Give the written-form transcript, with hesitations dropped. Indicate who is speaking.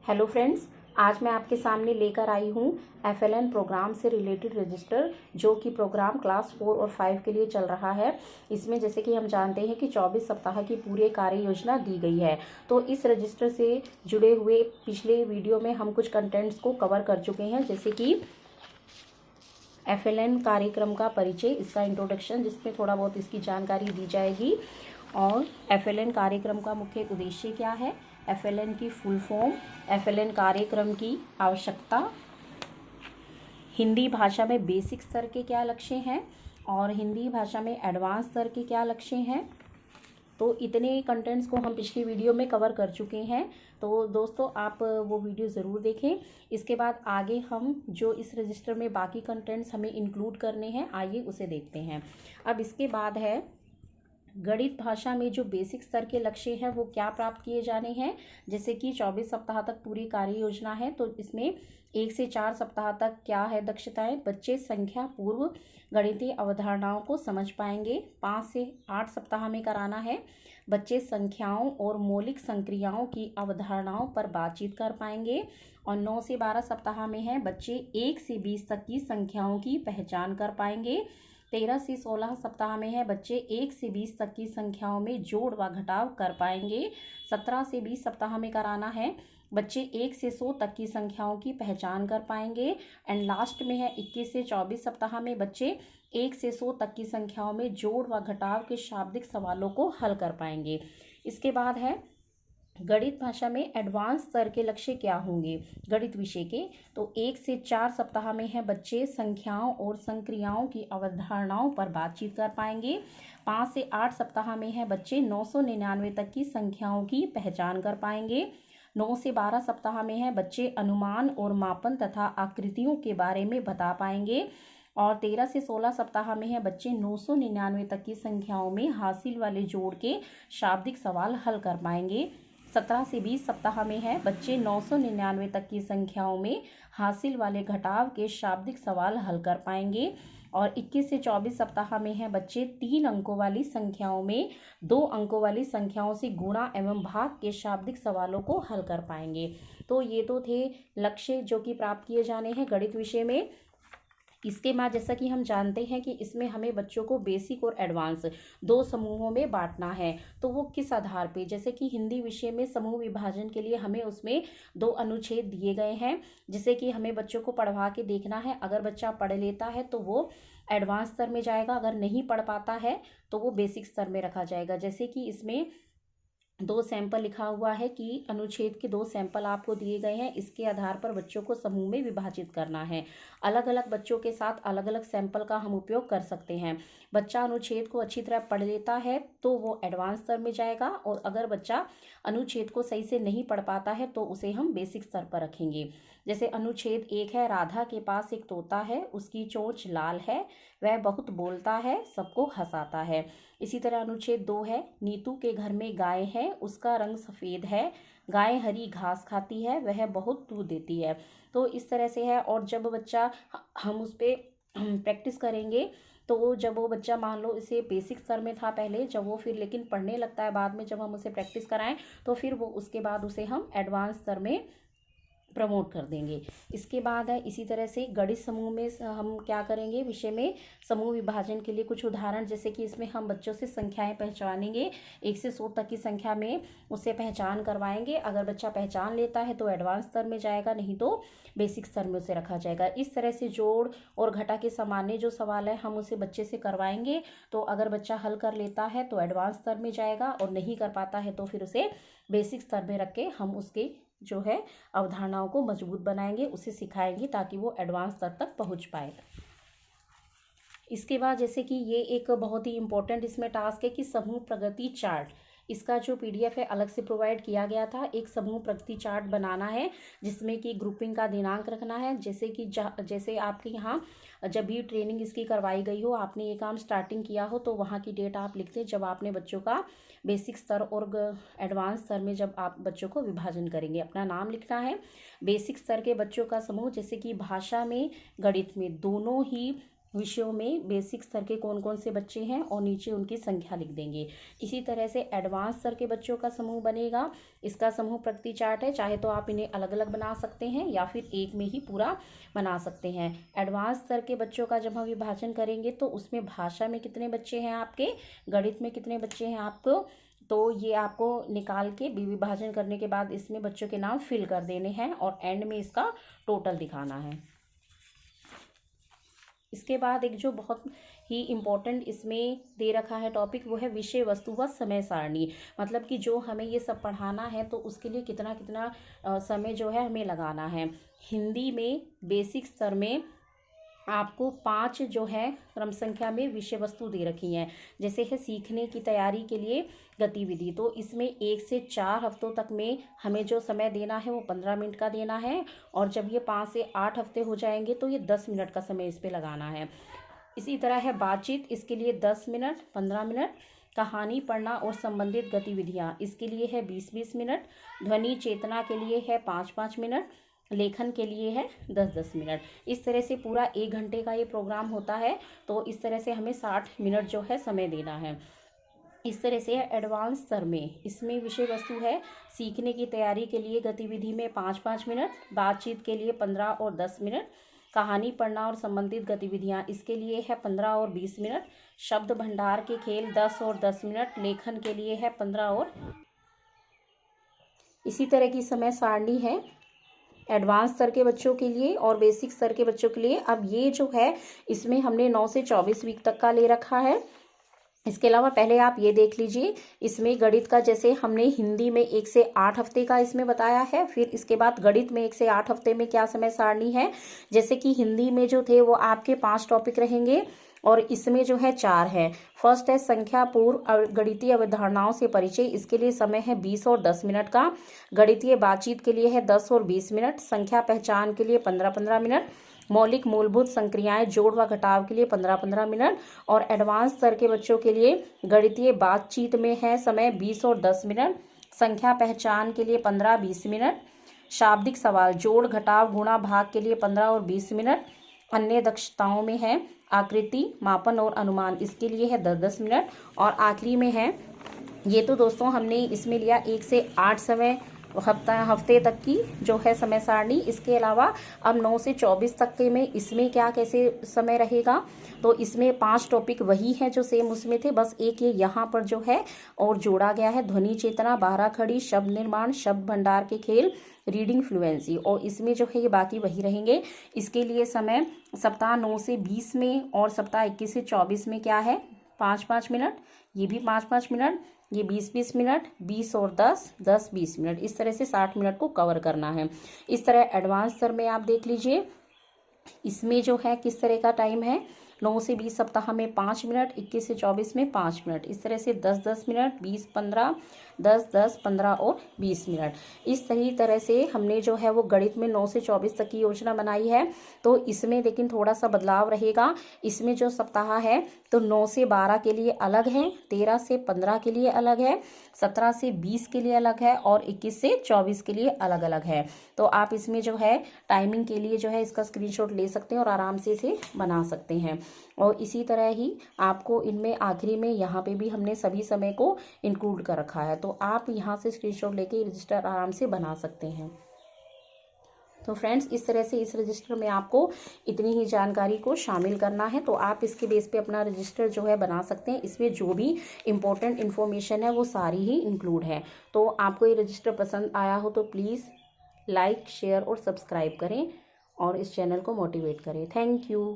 Speaker 1: Hello friends, आज मैं आपके सामने लेकर आई हूँ FLN प्रोग्राम से रिलेटेड रजिस्टर, जो कि प्रोग्राम क्लास 4 और 5 के लिए चल रहा है। इसमें जैसे कि हम जानते हैं कि 24 सप्ताह की पूरी कार्य योजना दी गई है। तो इस रजिस्टर से जुड़े हुए पिछले वीडियो में हम कुछ कंटेंट्स को कवर कर चुके हैं, जैसे कि FLN कार्यक्रम का परिचय, इसका इंट्रोडक्शन, जिसमें थोड़ा बहुत इसकी जानकारी दी जाएगी, और FLN कार्यक्रम का मुख्य उद्देश्य क्या है, FLN की फुल फॉर्म, FLN कार्यक्रम की आवश्यकता, हिंदी भाषा में बेसिक स्तर के क्या लक्ष्य हैं और हिंदी भाषा में एडवांस स्तर के क्या लक्ष्य हैं। तो इतने कंटेंट्स को हम पिछली वीडियो में कवर कर चुके हैं। तो दोस्तों, आप वो वीडियो ज़रूर देखें। इसके बाद आगे हम जो इस रजिस्टर में बाकी कंटेंट्स हमें इंक्लूड करने हैं, आइए उसे देखते हैं। अब इसके बाद है गणित भाषा में जो बेसिक स्तर के लक्ष्य हैं वो क्या प्राप्त किए जाने हैं। जैसे कि 24 सप्ताह तक पूरी कार्य योजना है, तो इसमें 1 से 4 सप्ताह तक क्या है दक्षताएं, बच्चे संख्या पूर्व गणितीय अवधारणाओं को समझ पाएंगे। 5 से 8 सप्ताह में कराना है, बच्चे संख्याओं और मौलिक संक्रियाओं की अवधारणाओं पर बातचीत कर पाएंगे। और 9 से 12 सप्ताह में है, बच्चे 1 से 20 तक की संख्याओं की पहचान कर पाएंगे। 13 से 16 सप्ताह में है, बच्चे 1 से 20 तक की संख्याओं में जोड़ व घटाव कर पाएंगे। 17 से 20 सप्ताह में कराना है, बच्चे 1 से 100 तक की संख्याओं की पहचान कर पाएंगे। एंड लास्ट में है 21 से 24 सप्ताह में बच्चे 1 से 100 तक की संख्याओं में जोड़ व घटाव के शाब्दिक सवालों को हल कर पाएंगे। इसके बाद है गणित भाषा में एडवांस स्तर के लक्ष्य क्या होंगे गणित विषय के। तो 1 से 4 सप्ताह में है, बच्चे संख्याओं और संक्रियाओं की अवधारणाओं पर बातचीत कर पाएंगे। 5 से 8 सप्ताह में है, बच्चे 999 तक की संख्याओं की पहचान कर पाएंगे। 9 से 12 सप्ताह में है, बच्चे अनुमान और मापन तथा आकृतियों के बारे में बता पाएंगे। और 13 से 16 सप्ताह में है, बच्चे 999 तक की संख्याओं में हासिल वाले जोड़ के शाब्दिक सवाल हल कर पाएंगे। 17 से 20 सप्ताह में है, बच्चे 999 तक की संख्याओं में हासिल वाले घटाव के शाब्दिक सवाल हल कर पाएंगे। और 21 से 24 सप्ताह में है, बच्चे 3 अंकों वाली संख्याओं में 2 अंकों वाली संख्याओं से गुणा एवं भाग के शाब्दिक सवालों को हल कर पाएंगे। तो ये तो थे लक्ष्य जो कि प्राप्त किए जाने हैं गणित विषय में। इसके बाद जैसा कि हम जानते हैं कि इसमें हमें बच्चों को बेसिक और एडवांस 2 समूहों में बांटना है। तो वो किस आधार पे, जैसे कि हिंदी विषय में समूह विभाजन के लिए हमें उसमें 2 अनुच्छेद दिए गए हैं, जिसे कि हमें बच्चों को पढ़वा के देखना है। अगर बच्चा पढ़ लेता है तो वो एडवांस स्तर में जाएगा, अगर नहीं पढ़ पाता है तो वो बेसिक स्तर में रखा जाएगा। जैसे कि इसमें 2 सैंपल लिखा हुआ है कि अनुच्छेद के 2 सैंपल आपको दिए गए हैं, इसके आधार पर बच्चों को समूह में विभाजित करना है। अलग अलग बच्चों के साथ अलग अलग सैंपल का हम उपयोग कर सकते हैं। बच्चा अनुच्छेद को अच्छी तरह पढ़ लेता है तो वो एडवांस स्तर में जाएगा, और अगर बच्चा अनुच्छेद को सही से नहीं पढ़ पाता है तो उसे हम बेसिक स्तर पर रखेंगे। जैसे अनुच्छेद 1 है, राधा के पास एक तोता है, उसकी चोंच लाल है, वह बहुत बोलता है, सबको हंसाता है। इसी तरह अनुच्छेद 2 है, नीतू के घर में गाय है, उसका रंग सफ़ेद है, गाय हरी घास खाती है, वह बहुत दूध देती है। तो इस तरह से है। और जब बच्चा, हम उस पर प्रैक्टिस करेंगे, तो वो जब वो बच्चा, मान लो इसे बेसिक स्तर में था पहले, जब वो फिर लेकिन पढ़ने लगता है बाद में, जब हम उसे प्रैक्टिस कराएं तो फिर वो उसके बाद उसे हम एडवांस स्तर में प्रमोट कर देंगे। इसके बाद है इसी तरह से गणित समूह में हम क्या करेंगे, विषय में समूह विभाजन के लिए कुछ उदाहरण, जैसे कि इसमें हम बच्चों से संख्याएं पहचानेंगे, 1 से 100 तक की संख्या में उससे पहचान करवाएंगे। अगर बच्चा पहचान लेता है तो एडवांस स्तर में जाएगा, नहीं तो बेसिक स्तर में उसे रखा जाएगा। इस तरह से जोड़ और घटा के सामान्य जो सवाल है हम उसे बच्चे से करवाएंगे। तो अगर बच्चा हल कर लेता है तो एडवांस स्तर में जाएगा, और नहीं कर पाता है तो फिर उसे बेसिक स्तर में रख के हम उसके जो है अवधारणाओं को मजबूत बनाएंगे, उसे सिखाएंगे ताकि वो एडवांस स्तर तक पहुंच पाए। इसके बाद जैसे कि ये एक बहुत ही इम्पोर्टेंट इसमें टास्क है कि समूह प्रगति चार्ट, इसका जो PDF है अलग से प्रोवाइड किया गया था। एक समूह प्रगति चार्ट बनाना है, जिसमें कि ग्रुपिंग का दिनांक रखना है। जैसे कि जैसे आपके यहाँ जब भी ट्रेनिंग इसकी करवाई गई हो, आपने ये काम स्टार्टिंग किया हो, तो वहाँ की डेट आप लिखते हैं जब आपने बच्चों का बेसिक स्तर और एडवांस स्तर में जब आप बच्चों को विभाजन करेंगे, अपना नाम लिखना है। बेसिक स्तर के बच्चों का समूह, जैसे कि भाषा में गणित में दोनों ही विषयों में बेसिक स्तर के कौन कौन से बच्चे हैं और नीचे उनकी संख्या लिख देंगे। इसी तरह से एडवांस स्तर के बच्चों का समूह बनेगा। इसका समूह प्रगति चार्ट है, चाहे तो आप इन्हें अलग अलग बना सकते हैं या फिर एक में ही पूरा बना सकते हैं। एडवांस स्तर के बच्चों का जब हम विभाजन करेंगे तो उसमें भाषा में कितने बच्चे हैं आपके, गणित में कितने बच्चे हैं आपको, तो ये आपको निकाल के विभाजन करने के बाद इसमें बच्चों के नाम फिल कर देने हैं और एंड में इसका टोटल दिखाना है। इसके बाद एक जो बहुत ही इम्पोर्टेंट इसमें दे रखा है टॉपिक, वो है विषय वस्तु व समय सारणी। मतलब कि जो हमें ये सब पढ़ाना है तो उसके लिए कितना कितना समय जो है हमें लगाना है। हिंदी में बेसिक स्तर में आपको 5 जो है क्रम संख्या में विषय वस्तु दे रखी हैं। जैसे है सीखने की तैयारी के लिए गतिविधि, तो इसमें 1 से 4 हफ्तों तक में हमें जो समय देना है वो 15 मिनट का देना है, और जब ये 5 से 8 हफ्ते हो जाएंगे तो ये 10 मिनट का समय इस पर लगाना है। इसी तरह है बातचीत, इसके लिए 10 मिनट 15 मिनट। कहानी पढ़ना और संबंधित गतिविधियाँ, इसके लिए है 20-20 मिनट। ध्वनि चेतना के लिए है 5-5 मिनट। लेखन के लिए है 10-10 मिनट। इस तरह से पूरा 1 घंटे का ये प्रोग्राम होता है। तो इस तरह से हमें 60 मिनट जो है समय देना है। इस तरह से एडवांस स्तर में इसमें विषय वस्तु है सीखने की तैयारी के लिए गतिविधि में 5-5 मिनट, बातचीत के लिए 15 और 10 मिनट, कहानी पढ़ना और संबंधित गतिविधियाँ इसके लिए है 15 और 20 मिनट, शब्द भंडार के खेल 10 और 10 मिनट, लेखन के लिए है 15 और इसी तरह की समय सारणी है एडवांस स्तर के बच्चों के लिए और बेसिक स्तर के बच्चों के लिए। अब ये जो है इसमें हमने 9 से 24 वीक तक का ले रखा है। इसके अलावा पहले आप ये देख लीजिए, इसमें गणित का जैसे हमने हिंदी में 1 से 8 हफ्ते का इसमें बताया है, फिर इसके बाद गणित में 1 से 8 हफ्ते में क्या समय सारणी है। जैसे कि हिंदी में जो थे वो आपके 5 टॉपिक रहेंगे और इसमें जो है 4 है। फर्स्ट है संख्या पूर्व गणितीय अवधारणाओं से परिचय, इसके लिए समय है 20 और 10 मिनट का। गणितीय बातचीत के लिए है 10 और 20 मिनट। संख्या पहचान के लिए 15-15 मिनट। मौलिक मूलभूत संक्रियाएं जोड़ व घटाव के लिए 15-15 मिनट। और एडवांस स्तर के बच्चों के लिए गणितीय बातचीत में है समय 20 और 10 मिनट। संख्या पहचान के लिए 15-20 मिनट। शाब्दिक सवाल जोड़ घटाव गुणा भाग के लिए 15 और 20 मिनट। अन्य दक्षताओं में है आकृति मापन और अनुमान, इसके लिए है 10-10 मिनट। और आखिरी में है, ये तो दोस्तों हमने इसमें लिया 1 से 8 हफ्ते तक की जो है समय सारणी। इसके अलावा अब 9 से 24 तक के में इसमें क्या कैसे समय रहेगा, तो इसमें 5 टॉपिक वही हैं जो सेम उसमें थे, बस एक ये यहाँ पर जो है और जोड़ा गया है। ध्वनि चेतना, 12 खड़ी, शब्द निर्माण, शब्द भंडार के खेल, रीडिंग फ्लुएंसी, और इसमें जो है ये बाकी वही रहेंगे। इसके लिए समय सप्ताह 9 से 20 में और सप्ताह 21 से 24 में क्या है 5-5 मिनट, ये भी 5-5 मिनट, ये 20-20 मिनट, 20 और 10, 10-20 मिनट, इस तरह से 60 मिनट को कवर करना है। इस तरह एडवांस स्तर में आप देख लीजिए, इसमें जो है किस तरह का टाइम है। 9 से 20 सप्ताह में 5 मिनट, 21 से 24 में 5 मिनट, इस तरह से 10-10 मिनट, 20-15, 10-10, 15 और 20 मिनट। इस सही तरह से हमने जो है वो गणित में 9 से 24 तक की योजना बनाई है। तो इसमें लेकिन थोड़ा सा बदलाव रहेगा। इसमें जो सप्ताह है तो 9 से 12 के लिए अलग है, 13 से 15 के लिए अलग है, 17 से 20 के लिए अलग है और 21 से 24 के लिए अलग अलग है। तो आप इसमें जो है टाइमिंग के लिए जो है इसका स्क्रीनशॉट ले सकते हैं और आराम से इसे बना सकते हैं। और इसी तरह ही आपको इनमें आखिरी में यहाँ पे भी हमने सभी समय को इंक्लूड कर रखा है, तो आप यहाँ से स्क्रीनशॉट लेके रजिस्टर आराम से बना सकते हैं। तो फ्रेंड्स, इस तरह से इस रजिस्टर में आपको इतनी ही जानकारी को शामिल करना है, तो आप इसके बेस पे अपना रजिस्टर जो है बना सकते हैं। इसमें जो भी इम्पोर्टेंट इन्फॉर्मेशन है वो सारी ही इंक्लूड है। तो आपको ये रजिस्टर पसंद आया हो तो प्लीज़ लाइक, शेयर और सब्सक्राइब करें और इस चैनल को मोटिवेट करें। Thank you.